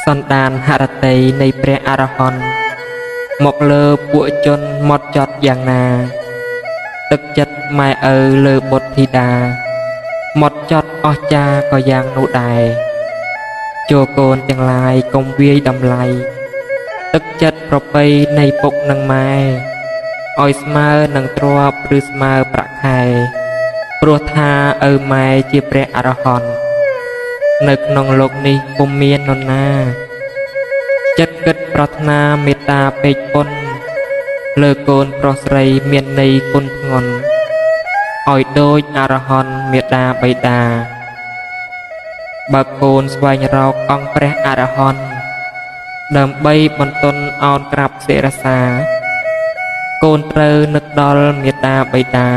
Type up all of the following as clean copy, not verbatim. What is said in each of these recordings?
សន្តានហរតីនៃព្រះអរហន្តមកលើពួកជនមកចត់យ៉ាងណាទឹកចិត្តម៉ែឪលើបុត្រធីតាមកចត់អស្ចារ្យក៏យ៉ាងនោះដែរចូលកូនទាំងឡាយកុំវាយតម្លៃទឹកចិត្តប្រពៃនៃពុកនិងម៉ែឲ្យស្មើនឹងទ្រព្យឬស្មើប្រាក់ខែព្រោះថាឪម៉ែជាព្រះអរហន្តនៅក្នុងលោកនេះពុំមាននរណាចិត្តគិតប្រាថ្នាមេត្តាពេកពុនលើកូនប្រុសស្រីមានន័យគុណធ្ងន់ឲ្យដូចអរហន្តមេត្តាបិតាបើកូនស្វែងរកអង្គព្រះអរហន្តដើម្បីបន្ទន់អោនក្រាបសិរសាកូនត្រូវនឹកដល់មេត្តាបិតា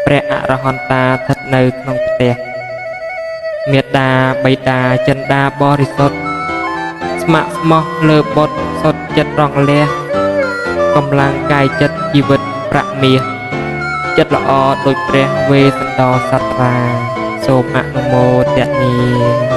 ព្រះអរហន្តាស្ថិតនៅក្នុងផ្ទះមេត្តាបិតាចិន្តាបរិសុទ្ធស្ម័គ្រស្មោះលើបុត្រសុទ្ធចិត្តរងលះកម្លាំងកាយចិត្តជីវិតប្រាក់មាសចិត្តល្អដូចព្រះវេស្សន្តរសត្រាសូមអនុមោទនា